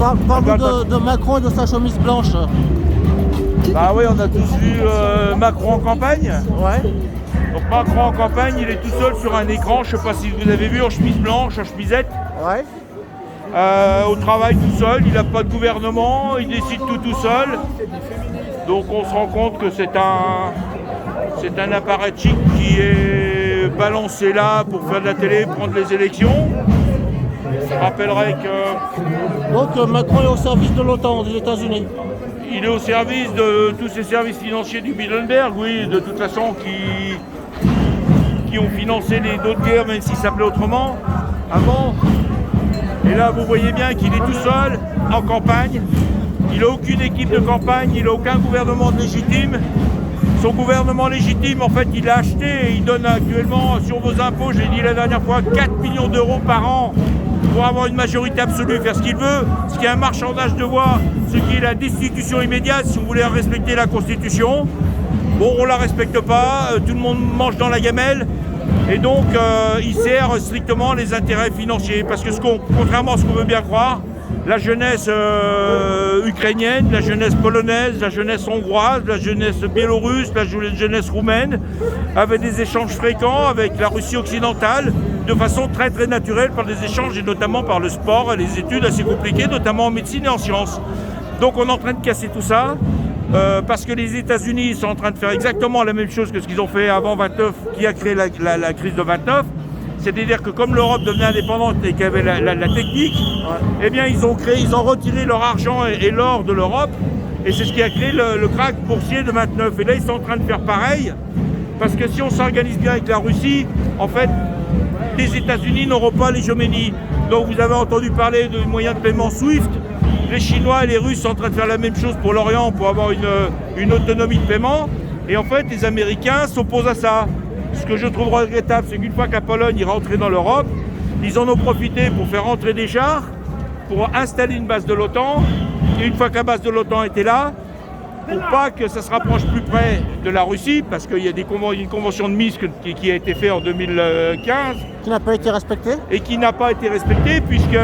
Parle-nous de Macron et de sa chemise blanche. Bah oui, on a tous vu Macron en campagne. Ouais. Donc Macron en campagne, il est tout seul sur un écran, je sais pas si vous avez vu, en chemise blanche, en chemisette. Ouais. Au travail tout seul, il n'a pas de gouvernement, il décide tout seul. Donc on se rend compte que c'est un apparatchik qui est balancé là pour faire de la télé, prendre les élections. Je rappellerai que... Donc Macron est au service de l'OTAN, des États-Unis. Il est au service de tous ces services financiers du Bilderberg, oui, de toute façon, qui ont financé d'autres guerres, même s'ils s'appelaient autrement, avant. Et là, vous voyez bien qu'il est tout seul, en campagne. Il n'a aucune équipe de campagne, il n'a aucun gouvernement légitime. Son gouvernement légitime, en fait, il l'a acheté et il donne actuellement, sur vos impôts, j'ai dit la dernière fois, 4 millions d'euros par an pour avoir une majorité absolue, faire ce qu'il veut, ce qui est un marchandage de voix, ce qui est la destitution immédiate, si vous voulez respecter la Constitution. Bon, on ne la respecte pas, tout le monde mange dans la gamelle, et donc il sert strictement les intérêts financiers. Parce que contrairement à ce qu'on veut bien croire, la jeunesse ukrainienne, la jeunesse polonaise, la jeunesse hongroise, la jeunesse biélorusse, la jeunesse roumaine avaient des échanges fréquents avec la Russie occidentale de façon très très naturelle par des échanges et notamment par le sport et les études assez compliquées, notamment en médecine et en sciences. Donc on est en train de casser tout ça parce que les États-Unis sont en train de faire exactement la même chose que ce qu'ils ont fait avant 29, qui a créé la crise de 29. C'est-à-dire que comme l'Europe devenait indépendante et qu'il y avait la technique, eh bien ils ont retiré leur argent et l'or de l'Europe, et c'est ce qui a créé le krach boursier de 29. Et là ils sont en train de faire pareil, parce que si on s'organise bien avec la Russie, en fait, les États-Unis n'auront pas l'hégémonie. Donc vous avez entendu parler de moyens de paiement SWIFT. Les Chinois et les Russes sont en train de faire la même chose pour l'Orient, pour avoir une autonomie de paiement. Et en fait, les Américains s'opposent à ça. Ce que je trouve regrettable, c'est qu'une fois que la Pologne est rentrée dans l'Europe, ils en ont profité pour faire rentrer des chars, pour installer une base de l'OTAN. Et une fois que la base de l'OTAN était là, pour pas que ça se rapproche plus près de la Russie, parce qu'il y a une convention de Minsk qui a été faite en 2015. Qui n'a pas été respectée. Et qui n'a pas été respectée, puisque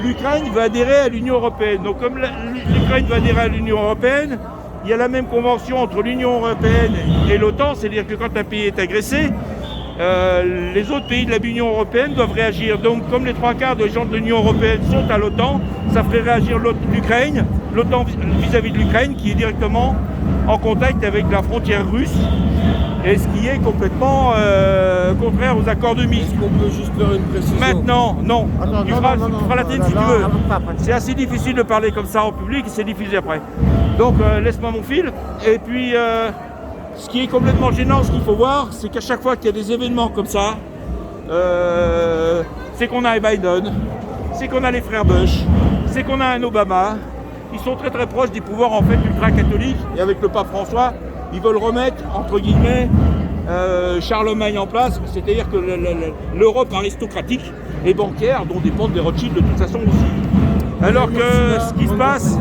l'Ukraine va adhérer à l'Union européenne. Donc comme l'Ukraine va adhérer à l'Union européenne, il y a la même convention entre l'Union européenne et l'OTAN, c'est-à-dire que quand un pays est agressé, les autres pays de l'Union européenne doivent réagir. Donc comme les 3/4 des gens de l'Union européenne sont à l'OTAN, ça ferait réagir l'Ukraine, l'OTAN vis-à-vis de l'Ukraine, qui est directement en contact avec la frontière russe, et ce qui est complètement contraire aux accords de Minsk. Est-ce qu'on peut juste faire une précision? Maintenant, non. Tu feras la tête si tu veux. Après. C'est assez difficile de parler comme ça en public et c'est diffusé après. Donc laisse-moi mon fil. Et puis ce qui est complètement gênant, ce qu'il faut voir, c'est qu'à chaque fois qu'il y a des événements comme ça, c'est qu'on a un Biden, c'est qu'on a les frères Bush, c'est qu'on a un Obama. Ils sont très très proches des pouvoirs en fait ultra-catholiques. Et avec le pape François, ils veulent remettre, entre guillemets, Charlemagne en place, c'est-à-dire que l'Europe aristocratique et bancaire, dont dépendent les Rothschild de toute façon aussi. Alors que ce qui se passe,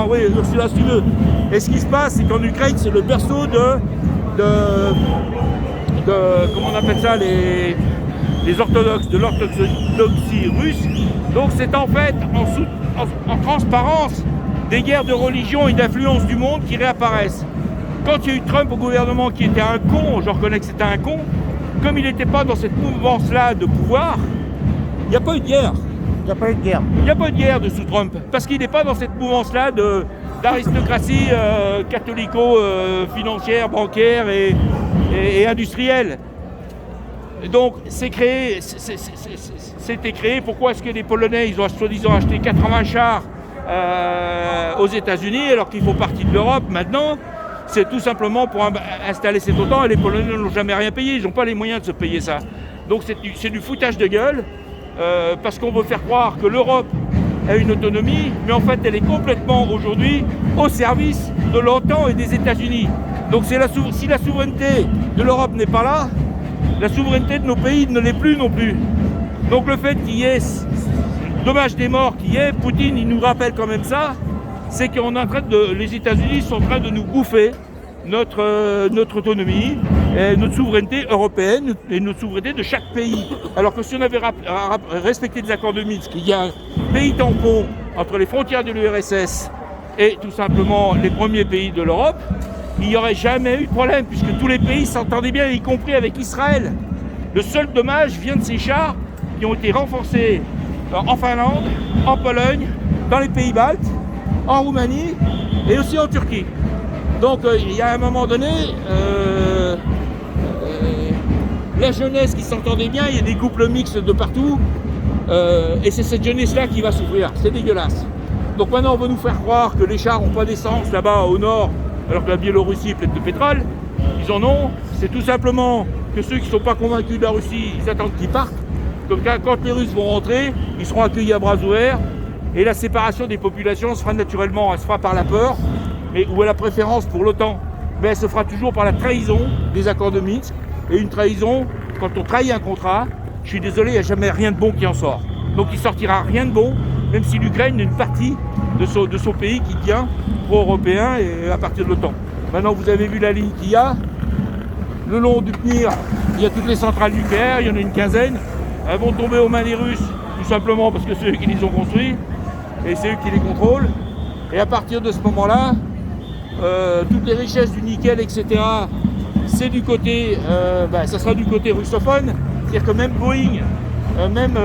oui, Ursula si tu veux. Et ce qui se passe, c'est qu'en Ukraine, c'est le berceau de comment on appelle ça, les orthodoxes, de l'orthodoxie russe. Donc c'est en fait en transparence des guerres de religion et d'influence du monde qui réapparaissent. Quand il y a eu Trump au gouvernement qui était un con, je reconnais que c'était un con, comme il n'était pas dans cette mouvance-là de pouvoir, il n'y a pas eu de guerre. Il n'y a pas eu de guerre. Il n'y a pas de guerre sous Trump, parce qu'il n'est pas dans cette mouvance-là d'aristocratie catholico-financière, bancaire et industrielle. Donc c'était créé. Pourquoi est-ce que les Polonais, ils ont soi-disant acheté 80 chars aux États-Unis alors qu'ils font partie de l'Europe maintenant? C'est tout simplement pour installer cet OTAN, et les Polonais n'ont jamais rien payé, ils n'ont pas les moyens de se payer ça. Donc c'est du foutage de gueule, parce qu'on veut faire croire que l'Europe a une autonomie, mais en fait elle est complètement aujourd'hui au service de l'OTAN et des États-Unis. Donc si la souveraineté de l'Europe n'est pas là, la souveraineté de nos pays ne l'est plus non plus. Donc le fait qu'il y ait dommage des morts qu'il y ait, Poutine il nous rappelle quand même ça, c'est qu'on est en train les États-Unis sont en train de nous bouffer notre autonomie, et notre souveraineté européenne et notre souveraineté de chaque pays. Alors que si on avait respecté les accords de Minsk, il y a un pays tampon entre les frontières de l'URSS et tout simplement les premiers pays de l'Europe, il n'y aurait jamais eu de problème, puisque tous les pays s'entendaient bien, y compris avec Israël. Le seul dommage vient de ces chars qui ont été renforcés en Finlande, en Pologne, dans les pays baltes, en Roumanie et aussi en Turquie. Donc il y a un moment donné, la jeunesse qui s'entendait bien, il y a des couples mixtes de partout, et c'est cette jeunesse-là qui va souffrir, c'est dégueulasse. Donc maintenant on veut nous faire croire que les chars n'ont pas d'essence là-bas au nord, alors que la Biélorussie est pleine de pétrole. Ils en ont, c'est tout simplement que ceux qui ne sont pas convaincus de la Russie, ils attendent qu'ils partent. Donc quand les Russes vont rentrer, ils seront accueillis à bras ouverts, et la séparation des populations se fera naturellement, elle se fera par la peur, mais où elle a préférence pour l'OTAN, mais elle se fera toujours par la trahison des accords de Minsk. Et une trahison, quand on trahit un contrat, je suis désolé, il n'y a jamais rien de bon qui en sort. Donc il ne sortira rien de bon, même si l'Ukraine est une partie de son pays qui tient pro-européen et à partir de l'OTAN. Maintenant vous avez vu la ligne qu'il y a, le long du Pnir, il y a toutes les centrales nucléaires, il y en a une quinzaine. Elles vont tomber aux mains des Russes, tout simplement parce que c'est eux qui les ont construits et c'est eux qui les contrôlent. Et à partir de ce moment-là, toutes les richesses du nickel, etc., c'est du côté, ça sera du côté russophone. C'est-à-dire que même Boeing, même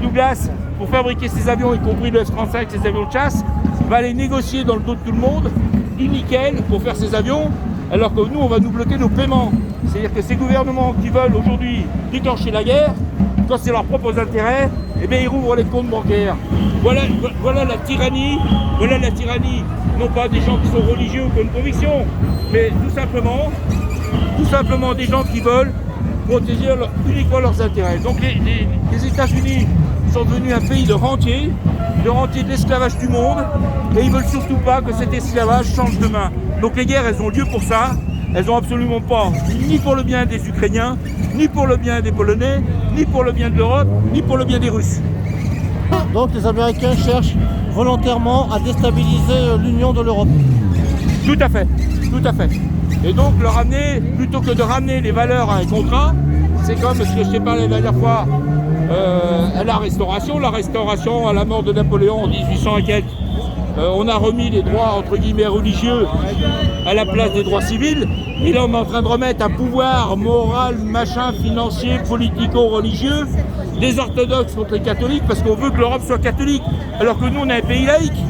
Douglas, pour fabriquer ces avions, y compris le F-35, ces avions de chasse, va aller négocier dans le dos de tout le monde du nickel pour faire ces avions, alors que nous, on va nous bloquer nos paiements. C'est-à-dire que ces gouvernements qui veulent aujourd'hui déclencher la guerre, quand c'est leurs propres intérêts, eh bien ils rouvrent les comptes bancaires. Voilà la tyrannie, non pas des gens qui sont religieux ou qui ont une conviction, mais tout simplement des gens qui veulent protéger uniquement leurs intérêts. Donc les États-Unis sont devenus un pays de rentiers de l'esclavage du monde, et ils veulent surtout pas que cet esclavage change de main. Donc les guerres, elles ont lieu pour ça. Elles n'ont absolument pas, ni pour le bien des Ukrainiens, ni pour le bien des Polonais, ni pour le bien de l'Europe, ni pour le bien des Russes. Donc les Américains cherchent volontairement à déstabiliser l'union de l'Europe. Tout à fait. Et donc leur amener, plutôt que de ramener les valeurs à un contrat, c'est comme ce que je t'ai parlé la dernière fois, à la restauration à la mort de Napoléon en 1800 et quelques. On a remis les droits entre guillemets religieux à la place des droits civils, et là on est en train de remettre un pouvoir moral, financier, politico-religieux des orthodoxes contre les catholiques, parce qu'on veut que l'Europe soit catholique, alors que nous on est un pays laïque,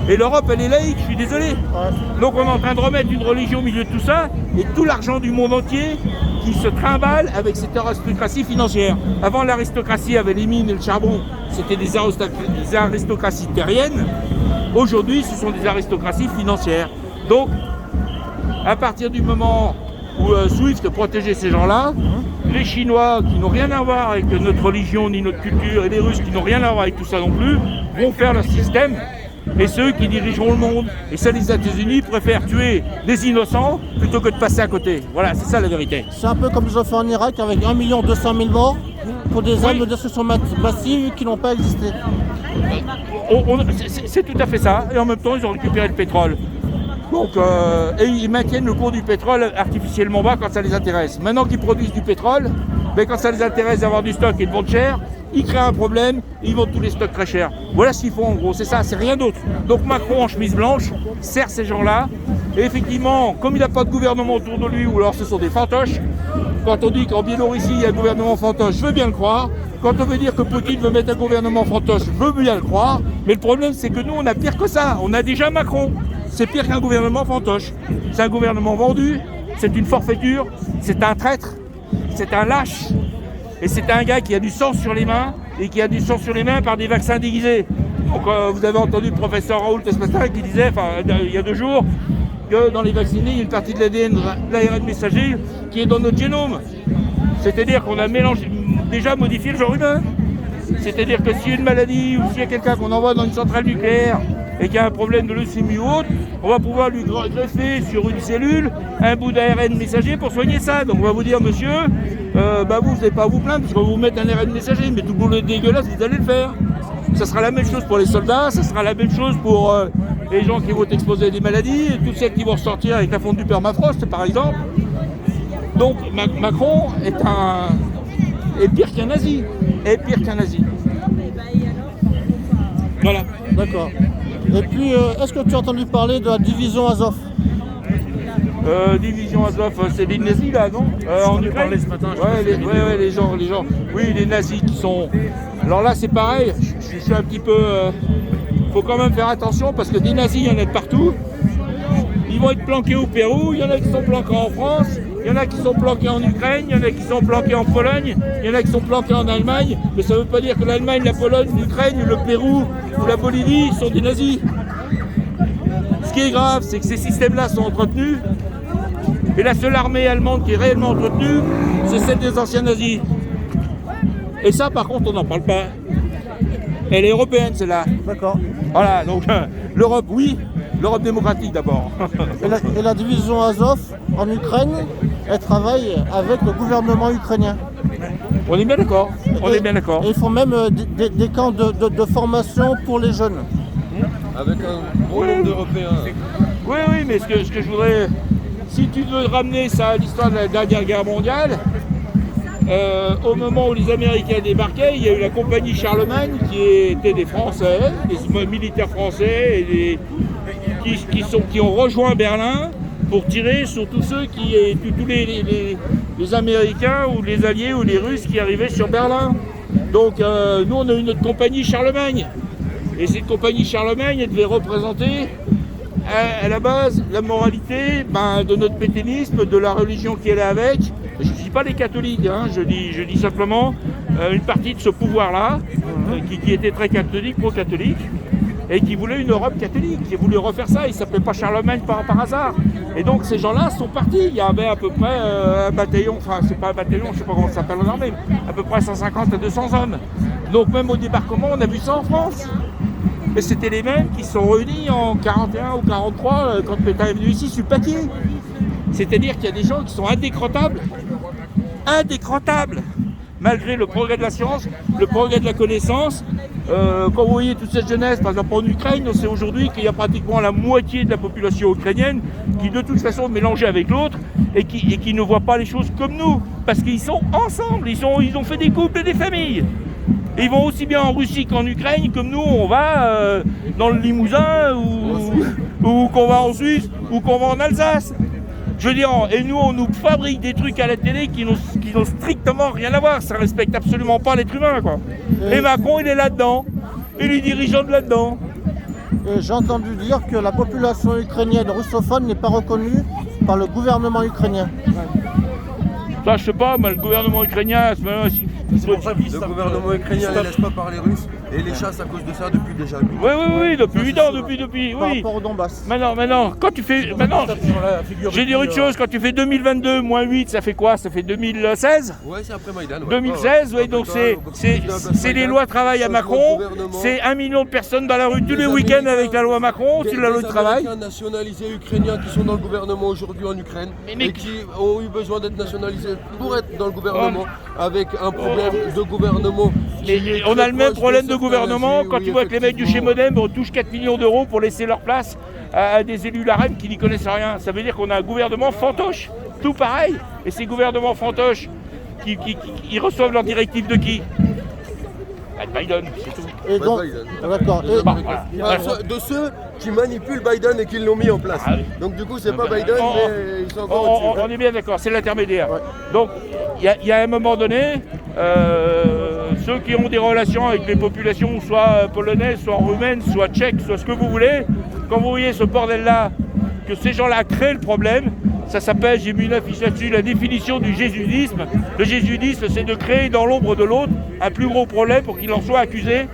et l'Europe elle est laïque, je suis désolé. Donc on est en train de remettre une religion au milieu de tout ça, et tout l'argent du monde entier qui se trimballe avec cette aristocratie financière. Avant, l'aristocratie avait les mines et le charbon, c'était des aristocraties terriennes. Aujourd'hui, ce sont des aristocraties financières. Donc, à partir du moment où SWIFT protégeait ces gens-là, les Chinois, qui n'ont rien à voir avec notre religion ni notre culture, et les Russes, qui n'ont rien à voir avec tout ça non plus, vont faire leur système. Et ceux qui dirigeront le monde, et ça les États-Unis, préfèrent tuer des innocents plutôt que de passer à côté. Voilà, c'est ça la vérité. C'est un peu comme ils ont fait en Irak avec 1 200 000 morts pour des armes de destruction massive qui n'ont pas existé. C'est tout à fait ça, et en même temps ils ont récupéré le pétrole. Donc, et ils maintiennent le cours du pétrole artificiellement bas quand ça les intéresse. Maintenant qu'ils produisent du pétrole, ben quand ça les intéresse d'avoir du stock et de vendre cher, ils créent un problème et ils vendent tous les stocks très chers. Voilà ce qu'ils font en gros, c'est ça, c'est rien d'autre. Donc Macron en chemise blanche sert ces gens-là, et effectivement, comme il n'a pas de gouvernement autour de lui, ou alors ce sont des fantoches, quand on dit qu'en Biélorussie il y a un gouvernement fantoche, je veux bien le croire. Quand on veut dire que Poutine veut mettre un gouvernement fantoche, je veux bien le croire. Mais le problème c'est que nous on a pire que ça, on a déjà Macron. C'est pire qu'un gouvernement fantoche. C'est un gouvernement vendu, c'est une forfaiture, c'est un traître, c'est un lâche. Et c'est un gars qui a du sang sur les mains, et qui a du sang sur les mains par des vaccins déguisés. Donc vous avez entendu le professeur Raoult ce matin qui disait, il y a 2 jours, que dans les vaccinés, il y a une partie de l'ARN messager qui est dans notre génome. C'est-à-dire qu'on a déjà modifié le genre humain. C'est-à-dire que s'il y a une maladie, ou s'il y a quelqu'un qu'on envoie dans une centrale nucléaire, et qu'il y a un problème de leucémie ou autre, on va pouvoir lui greffer sur une cellule un bout d'ARN messager pour soigner ça. Donc on va vous dire, monsieur, vous n'allez pas à vous plaindre parce qu'on va vous mettre un ARN messager, mais tout le boulot dégueulasse, vous allez le faire. Ça sera la même chose pour les soldats, ça sera la même chose pour les gens qui vont exposer à des maladies, et toutes celles qui vont ressortir avec la fonte du permafrost par exemple. Donc Macron est pire qu'un nazi. Voilà. D'accord. Et puis, est-ce que tu as entendu parler de la division Azov? Division Azov, c'est des nazis là, non? En Ukraine ce matin. Les gens. Oui, les nazis qui sont. Alors là, c'est pareil. Je suis un petit peu. Faut quand même faire attention parce que des nazis, il y en a de partout. Ils vont être planqués au Pérou. Il y en a qui sont planqués en France. Il y en a qui sont planqués en Ukraine. Il y en a qui sont planqués en Pologne. Il y en a qui sont planqués en Allemagne. Mais ça ne veut pas dire que l'Allemagne, la Pologne, l'Ukraine, le Pérou ou la Bolivie sont des nazis. Ce qui est grave, c'est que ces systèmes-là sont entretenus. Et la seule armée allemande qui est réellement entretenue, c'est celle des anciens nazis. Et ça, par contre, on n'en parle pas. Elle est européenne, celle-là. D'accord. Voilà, donc l'Europe, oui. L'Europe démocratique d'abord. Et la division Azov en Ukraine, elle travaille avec le gouvernement ukrainien. On est bien d'accord. Et ils font même des camps de formation pour les jeunes. Avec un gros nombre d'Européens. Oui, mais ce que je voudrais... Si tu veux ramener ça à l'histoire de la Dernière Guerre mondiale, au moment où les Américains débarquaient, il y a eu la compagnie Charlemagne qui était des Français, des militaires français, et qui ont rejoint Berlin pour tirer sur tous ceux tous les Américains ou les Alliés ou les Russes qui arrivaient sur Berlin. Donc nous on a eu notre compagnie Charlemagne. Et cette compagnie Charlemagne, elle devait représenter à la base la moralité de notre pétainisme, de la religion qui est là avec. Je ne dis pas les catholiques, hein, je dis simplement une partie de ce pouvoir-là, qui était très catholique, pro-catholique, et qui voulait une Europe catholique, qui voulait refaire ça. Il ne s'appelait pas Charlemagne par hasard. Et donc ces gens-là sont partis. Il y avait à peu près un bataillon, enfin c'est pas un bataillon, je ne sais pas comment ça s'appelle en armée, à peu près 150 à 200 hommes. Donc même au débarquement, on a vu ça en France. Et c'était les mêmes qui se sont réunis en 41 ou 43 quand Pétain est venu ici sur le papier. C'est-à-dire qu'il y a des gens qui sont indécrottables, malgré le progrès de la science, le progrès de la connaissance. Quand vous voyez toute cette jeunesse, par exemple en Ukraine, on sait aujourd'hui qu'il y a pratiquement la moitié de la population ukrainienne qui de toute façon est mélangée avec l'autre et qui ne voit pas les choses comme nous, parce qu'ils sont ensemble, ils ont fait des couples et des familles. Et ils vont aussi bien en Russie qu'en Ukraine, comme nous, on va dans le Limousin, ou qu'on va en Suisse, ou qu'on va en Alsace. Je veux dire, et nous, on nous fabrique des trucs à la télé qui n'ont strictement rien à voir. Ça respecte absolument pas l'être humain, quoi. Et Macron, il est là-dedans. Il est dirigeant de là-dedans. Et j'ai entendu dire que la population ukrainienne russophone n'est pas reconnue par le gouvernement ukrainien. Ça, je sais pas, mais le gouvernement ukrainien, Le gouvernement ukrainien ne laisse pas parler russe et les chasse à cause de ça depuis déjà 8 ans. Oui, depuis 8 ans, depuis, Par oui. rapport au Donbass. Maintenant, quand tu fais... Maintenant, j'ai dire une chose, quand tu fais 2022 moins 8, ça fait quoi? Ça fait 2016? Ouais, c'est après Maïdan. 2016, oui, donc c'est les lois travail à Macron, c'est 1 million de personnes dans la rue tous les week-ends avec la loi Macron, c'est la loi de travail. Les Américains nationalisés ukrainiens qui sont dans le gouvernement aujourd'hui en Ukraine et qui ont eu besoin d'être nationalisés pour être dans le gouvernement avec un problème de gouvernement. On a le même problème de gouvernement quand tu vois que les mecs du chez Modem touchent 4 millions d'euros pour laisser leur place à des élus LaREM qui n'y connaissent rien. Ça veut dire qu'on a un gouvernement fantoche, tout pareil. Et ces gouvernements fantoches, ils reçoivent leurs directives de qui? De Biden, c'est tout. Et donc, d'accord. De ceux qui manipulent Biden et qui l'ont mis en place. Ah oui. Donc du coup, c'est pas Biden, mais ils sont encore au-dessus. On est bien d'accord, c'est l'intermédiaire. Ouais. Donc, il y a un moment donné, ceux qui ont des relations avec les populations, soit polonaises, soit roumaines, soit tchèques, soit ce que vous voulez, quand vous voyez ce bordel-là, que ces gens-là créent le problème, ça s'appelle, j'ai mis une affiche là-dessus, la définition du jésuitisme. Le jésuitisme, c'est de créer dans l'ombre de l'autre un plus gros problème pour qu'il en soit accusé,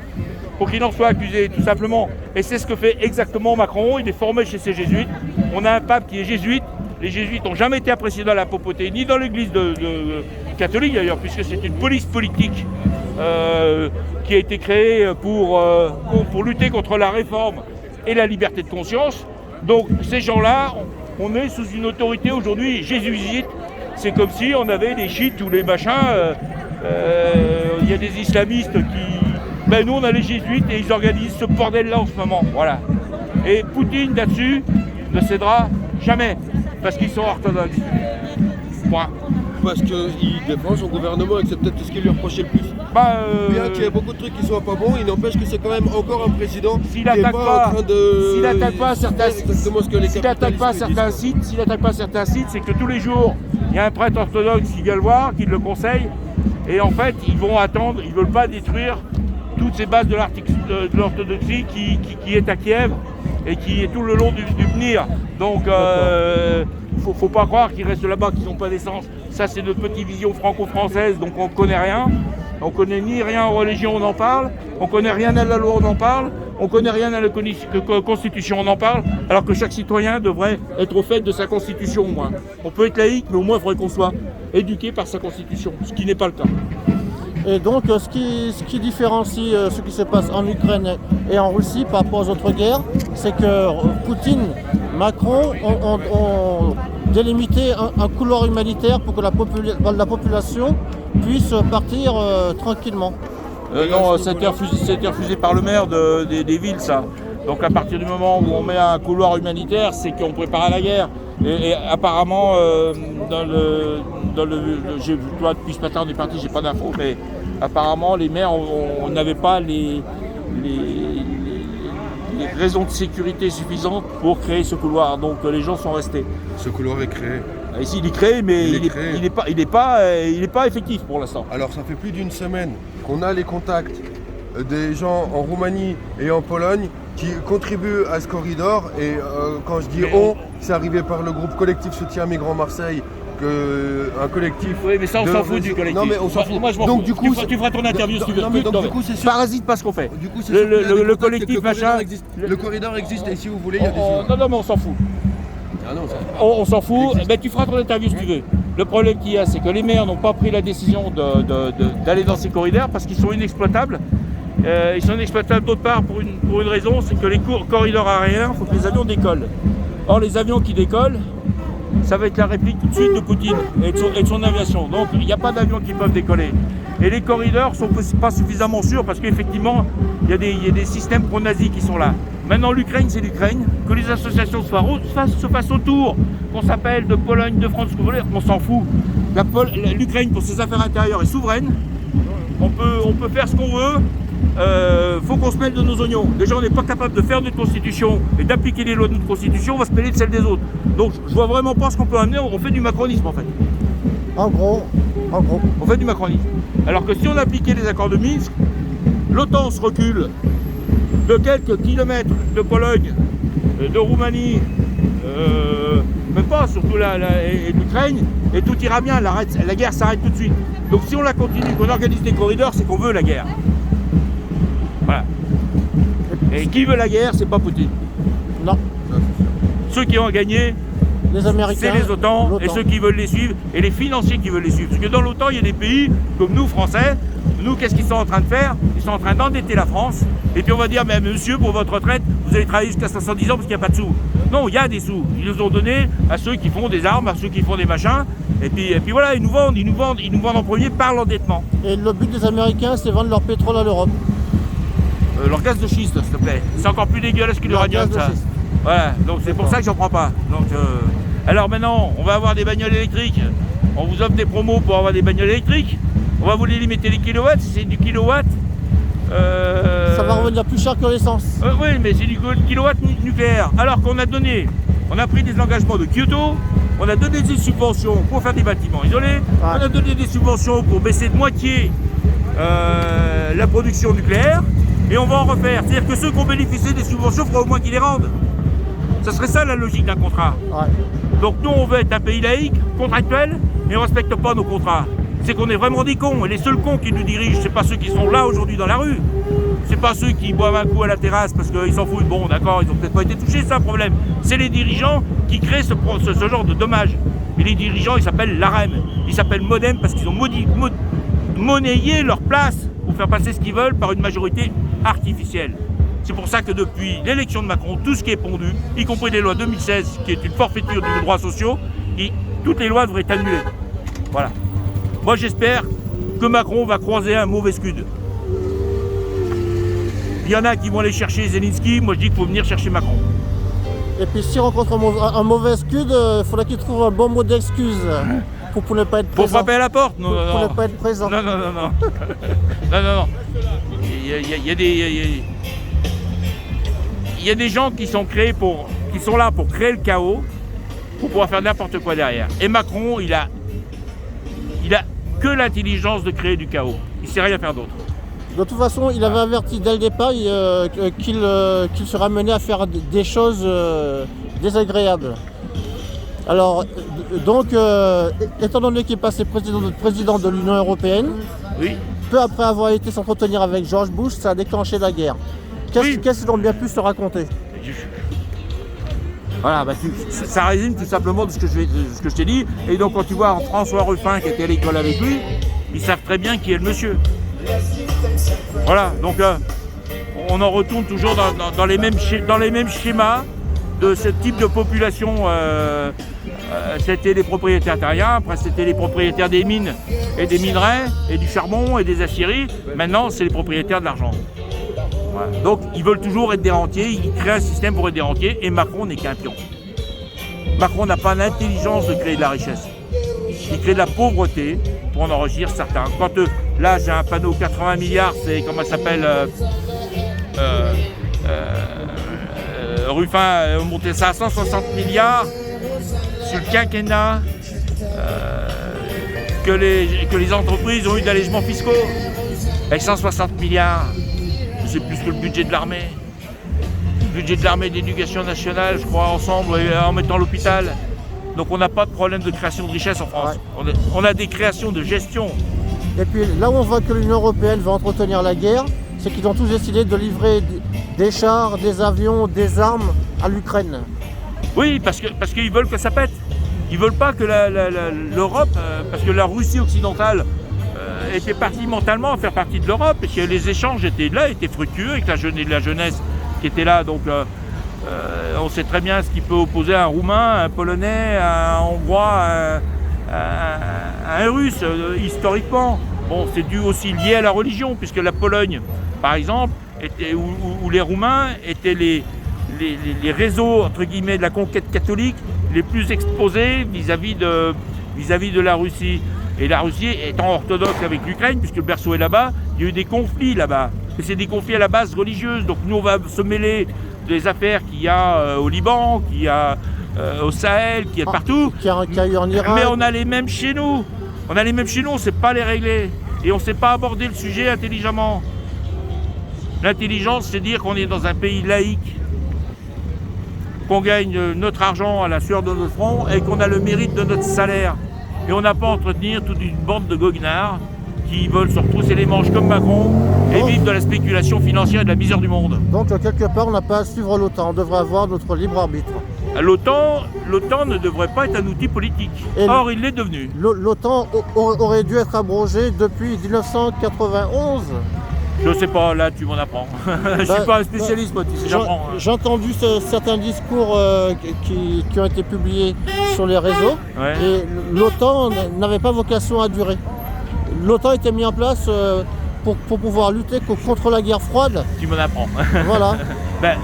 tout simplement. Et c'est ce que fait exactement Macron. Il est formé chez ces jésuites. On a un pape qui est jésuite. Les jésuites n'ont jamais été appréciés dans la papauté, ni dans l'église de catholique d'ailleurs, puisque c'est une police politique qui a été créée pour lutter contre la réforme et la liberté de conscience. Donc ces gens-là, on est sous une autorité aujourd'hui jésuite. C'est comme si on avait des chiites ou les machins. Il y a des islamistes qui... nous on a les jésuites et ils organisent ce bordel-là en ce moment. Voilà. Et Poutine là-dessus ne cédera jamais. Parce qu'ils sont orthodoxes. Point. Parce qu'il défend son gouvernement et que c'est peut-être ce qui lui reprochait le plus. Bien qu'il y ait beaucoup de trucs qui soient pas bons, il n'empêche que c'est quand même encore un président qui n'est pas en train de... S'il n'attaque pas certains sites, s'il n'attaque pas certains sites, c'est que tous les jours, il y a un prêtre orthodoxe qui vient le voir, qui le conseille, et en fait, ils vont attendre, ils ne veulent pas détruire toutes ces bases de l'orthodoxie qui est à Kiev et qui est tout le long du Dnir. Donc, faut pas croire qu'ils restent là-bas, qu'ils n'ont pas d'essence. Ça, c'est notre petite vision franco-française, donc on ne connaît rien. On ne connaît ni rien en religion, on en parle. On ne connaît rien à la loi, on en parle. On ne connaît rien à la Constitution, on en parle. Alors que chaque citoyen devrait être au fait de sa Constitution, au moins. On peut être laïque, mais au moins, il faudrait qu'on soit éduqué par sa Constitution, ce qui n'est pas le cas. Et donc, ce qui différencie ce qui se passe en Ukraine et en Russie par rapport aux autres guerres, c'est que Poutine, Macron ont délimité un couloir humanitaire pour que la population puisse partir tranquillement. Non, ça a été refusé par le maire des villes, ça. Donc à partir du moment où on met un couloir humanitaire, c'est qu'on prépare à la guerre. Et apparemment, toi, depuis ce matin on est parti, j'ai pas d'infos, mais apparemment les maires n'avaient pas les raisons de sécurité suffisantes pour créer ce couloir. Donc les gens sont restés. Ce couloir est créé. Ici, il est créé, mais il n'est pas effectif pour l'instant. Alors ça fait plus d'une semaine qu'on a les contacts des gens en Roumanie et en Pologne qui contribuent à ce corridor. Et quand je dis on, c'est arrivé par le groupe Collectif Soutien Migrants Marseille, un collectif. Oui, mais ça, on s'en fout du collectif. Non, mais on s'en fout. Moi, je m'en fous. Du coup, tu feras ton interview si tu veux. Donc, du coup, c'est sûr. Parasite pas ce qu'on fait. Du coup, c'est le collectif machin. Le corridor existe et si vous voulez, il y a des. Non, mais on s'en fout. Ah non, on s'en fout. Ben, tu feras ton interview si tu veux. Le problème qu'il y a, c'est que les maires n'ont pas pris la décision d'aller dans ces corridors parce qu'ils sont inexploitables. Ils sont inexploitables d'autre part pour une raison, c'est que les corridors aériens, il faut que les avions décollent. Or, les avions qui décollent, ça va être la réplique tout de suite de Poutine et de son aviation. Donc il n'y a pas d'avions qui peuvent décoller. Et les corridors ne sont pas suffisamment sûrs parce qu'effectivement, il y a des systèmes pro-nazis qui sont là. Maintenant, l'Ukraine, c'est l'Ukraine. Que les associations se fassent autour, qu'on s'appelle de Pologne, de France, on s'en fout. L'Ukraine, pour ses affaires intérieures, est souveraine. On peut faire ce qu'on veut. Faut qu'on se mêle de nos oignons. Déjà, on n'est pas capable de faire notre constitution et d'appliquer les lois de notre constitution, on va se mêler de celles des autres. Donc, je vois vraiment pas ce qu'on peut amener. On fait du macronisme en fait. En gros. On fait du macronisme. Alors que si on appliquait les accords de Minsk, l'OTAN se recule de quelques kilomètres de Pologne, de Roumanie, même pas, surtout et l'Ukraine, et tout ira bien. La guerre s'arrête tout de suite. Donc, si on la continue, qu'on organise des corridors, c'est qu'on veut la guerre. Voilà. Et qui veut la guerre, c'est pas Poutine. Non. Ceux qui ont gagné, les Américains, c'est les OTAN et ceux qui veulent les suivre et les financiers qui veulent les suivre. Parce que dans l'OTAN, il y a des pays comme nous, Français. Nous, qu'est-ce qu'ils sont en train de faire? Ils sont en train d'endetter la France. Et puis on va dire, mais monsieur, pour votre retraite, vous allez travailler jusqu'à 70 ans parce qu'il n'y a pas de sous. Non, il y a des sous. Ils les ont donnés à ceux qui font des armes, à ceux qui font des machins. Et puis voilà, ils nous vendent en premier par l'endettement. Et le but des Américains, c'est vendre leur pétrole à l'Europe. Leur gaz de schiste, s'il te plaît. C'est encore plus dégueulasse que l'uranium, ça. Voilà, donc c'est pour ça que j'en prends pas. Donc, alors maintenant, on va avoir des bagnoles électriques. On vous offre des promos pour avoir des bagnoles électriques. On va vous les limiter les kilowatts. Si c'est du kilowatt, ça va revenir plus cher que l'essence. Oui, mais c'est du kilowatt nucléaire. Alors qu'on a pris des engagements de Kyoto. On a donné des subventions pour faire des bâtiments isolés. Ouais. On a donné des subventions pour baisser de moitié la production nucléaire. Et on va en refaire. C'est-à-dire que ceux qui ont bénéficié des subventions, il faudra au moins qu'ils les rendent. Ça serait ça la logique d'un contrat. Ouais. Donc nous, on veut être un pays laïque, contractuel, mais on ne respecte pas nos contrats. C'est qu'on est vraiment des cons. Et les seuls cons qui nous dirigent, c'est pas ceux qui sont là aujourd'hui dans la rue. C'est pas ceux qui boivent un coup à la terrasse parce qu'ils s'en foutent. Bon, d'accord, ils n'ont peut-être pas été touchés, c'est un problème. C'est les dirigeants qui créent ce genre de dommages. Et les dirigeants, ils s'appellent l'AREM. Ils s'appellent Modem parce qu'ils ont monnayé leur place pour faire passer ce qu'ils veulent par une majorité artificielle. C'est pour ça que depuis l'élection de Macron, tout ce qui est pondu, y compris les lois 2016, qui est une forfaiture des droits sociaux, toutes les lois devraient être annulées. Voilà. Moi j'espère que Macron va croiser un mauvais scud. Il y en a qui vont aller chercher Zelensky, moi je dis qu'il faut venir chercher Macron. Et puis s'il rencontre un mauvais scud, il faudrait qu'il trouve un bon mot d'excuse. pour ne pas être Pour présent. frapper à la porte. Non, non, Pour non. ne pas être présent. Non, non, non, non. Non, non, non. Il y a des gens qui sont là pour créer le chaos, pour pouvoir faire n'importe quoi derrière. Et Macron, il a que l'intelligence de créer du chaos. Il ne sait rien faire d'autre. De toute façon, il avait averti dès le départ qu'il serait amené à faire des choses désagréables. Alors, donc, étant donné qu'il est passé président de l'Union européenne, Oui. peu après avoir été s'entretenir avec George Bush, ça a déclenché la guerre. Qu'est-ce qu'ils ont bien pu se raconter? Voilà, ça résume tout simplement de ce que je t'ai dit. Et donc quand tu vois François Ruffin qui était à l'école avec lui, ils savent très bien qui est le monsieur. Voilà, donc on en retourne toujours dans les mêmes schémas de ce type de population. C'était les propriétaires terriens, après c'était les propriétaires des mines et des minerais, et du charbon et des aciéries. Maintenant, c'est les propriétaires de l'argent. Voilà. Donc ils veulent toujours être des rentiers, ils créent un système pour être des rentiers, et Macron n'est qu'un pion. Macron n'a pas l'intelligence de créer de la richesse. Il crée de la pauvreté pour en enrichir certains. Quand là j'ai un panneau 80 milliards, c'est comment ça s'appelle Ruffin a monté ça à 160 milliards sur le quinquennat que les entreprises ont eu d'allégements fiscaux. Avec 160 milliards, c'est plus que le budget de l'armée. Le budget de l'armée et de l'éducation nationale, je crois, ensemble, en mettant l'hôpital. Donc on n'a pas de problème de création de richesse en France. Ouais. On a des créations de gestion. Et puis là où on voit que l'Union européenne va entretenir la guerre, c'est qu'ils ont tous décidé de livrer des chars, des avions, des armes à l'Ukraine. Oui, parce qu'ils veulent que ça pète. Ils veulent pas que l'Europe, parce que la Russie occidentale était partie mentalement à faire partie de l'Europe, et que les échanges étaient fructueux, avec la jeunesse qui était là. Donc on sait très bien ce qui peut opposer un Roumain, un Polonais, un Hongrois, un Russe, historiquement. Bon, c'est dû aussi lié à la religion, puisque la Pologne, par exemple, où les Roumains étaient les réseaux, entre guillemets, de la conquête catholique les plus exposés vis-à-vis de la Russie. Et la Russie étant orthodoxe avec l'Ukraine, puisque le berceau est là-bas, il y a eu des conflits là-bas. Et c'est des conflits à la base religieuse. Donc nous, on va se mêler des affaires qu'il y a au Liban, qu'il y a au Sahel, qu'il y a partout. Qu'il y a eu en Irak. Mais on a les mêmes chez nous. On a les mêmes chez nous, on ne sait pas les régler. Et on ne sait pas aborder le sujet intelligemment. L'intelligence, c'est dire qu'on est dans un pays laïque, qu'on gagne notre argent à la sueur de notre front et qu'on a le mérite de notre salaire. Et on n'a pas à entretenir toute une bande de goguenards qui veulent se retrousser les manches comme Macron et vivre de la spéculation financière et de la misère du monde. Donc quelque part, on n'a pas à suivre l'OTAN, on devrait avoir notre libre arbitre. L'OTAN ne devrait pas être un outil politique. Or, il l'est devenu. L'OTAN aurait dû être abrogé depuis 1991. Je sais pas, là tu m'en apprends. Je suis pas un spécialiste, moi, tu sais, j'apprends. J'ai entendu certains discours qui ont été publiés sur les réseaux. Ouais. Et l'OTAN n'avait pas vocation à durer. L'OTAN était mis en place pour pouvoir lutter contre la guerre froide. Tu m'en apprends. Voilà. Ben,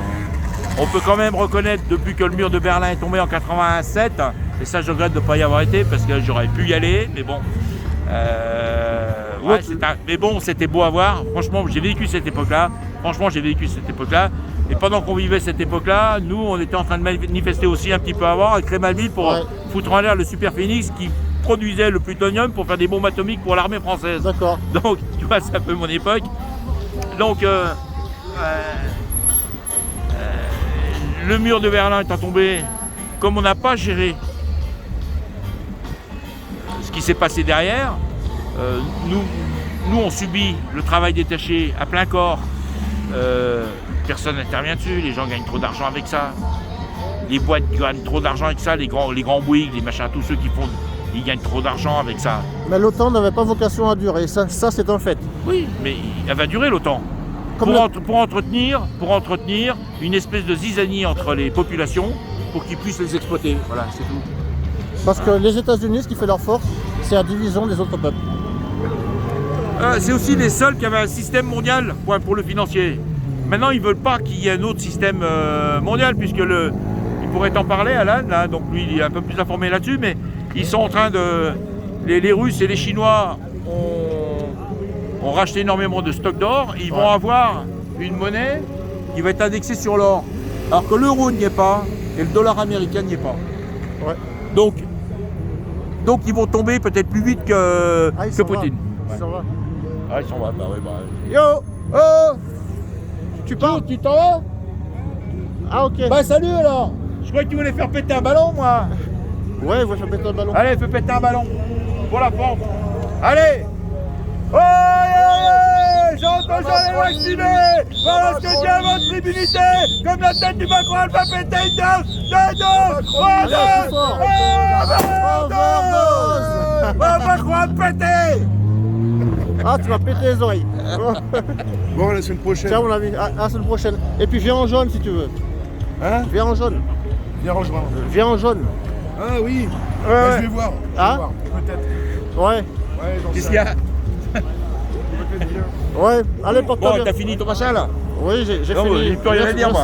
on peut quand même reconnaître, depuis que le mur de Berlin est tombé en 87, et ça je regrette de ne pas y avoir été, parce que j'aurais pu y aller, mais bon. Ouais, mais bon, c'était beau à voir. Franchement, j'ai vécu cette époque-là. Et pendant qu'on vivait cette époque-là, nous, on était en train de manifester aussi un petit peu avant, à Crémalville, pour foutre en l'air le Super Phoenix qui produisait le plutonium pour faire des bombes atomiques pour l'armée française. D'accord. Donc, tu vois, c'est un peu mon époque. Donc, le mur de Berlin étant tombé, comme on n'a pas géré ce qui s'est passé derrière, nous on subit le travail détaché à plein corps. Personne n'intervient dessus, les gens gagnent trop d'argent avec ça. Les boîtes gagnent trop d'argent avec ça, les grands Bouygues, les machins, tous ceux qui font, ils gagnent trop d'argent avec ça. Mais l'OTAN n'avait pas vocation à durer, ça c'est un fait. Oui, mais elle va durer l'OTAN. Pour entretenir une espèce de zizanie entre les populations pour qu'ils puissent les exploiter. Voilà, c'est tout. Parce que les États-Unis, ce qui fait leur force, c'est la division des autres peuples. C'est aussi les seuls qui avaient un système mondial pour le financier. Maintenant, ils ne veulent pas qu'il y ait un autre système mondial, puisque il pourrait t'en parler, Alan, là, donc lui, il est un peu plus informé là-dessus, mais ils sont en train les Russes et les Chinois ont racheté énormément de stocks d'or. Ils vont avoir une monnaie qui va être indexée sur l'or. Alors que l'euro n'y est pas et le dollar américain n'y est pas. Ouais. Donc ils vont tomber peut-être plus vite que Poutine. Ils s'en vont. Ah, ils s'en vont. Bah ouais, bah. Yo, oh, tu pars? Tu t'en vas? Ah ok. Bah salut alors. Je croyais que tu voulais faire péter un ballon, moi. Ouais, il va faire péter le ballon. Allez, fais péter un ballon. Pour la France. Allez. Ouais, j'entends les vaccinés. Voilà ce que dit à votre tribunité. Comme la tête du Macron, elle va péter une dose. Macron a pété. Ah, tu vas péter les oreilles. Bon, la semaine prochaine. Ciao mon ami, à la semaine prochaine. Et puis viens en jaune si tu veux. Hein? Viens en jaune. Viens, rejoins. Viens en jaune. Ah oui. Ouais. Bah, je vais voir. Ah? Peut-être. Ouais. Ouais, j'en Qu'est-ce sais qu'il y a? peut-être bien. Ouais. Allez, porte-toi Bon, bien. t'as fini ton machin là? Oui, j'ai Non, fini. j'ai plus rien à dire, moi.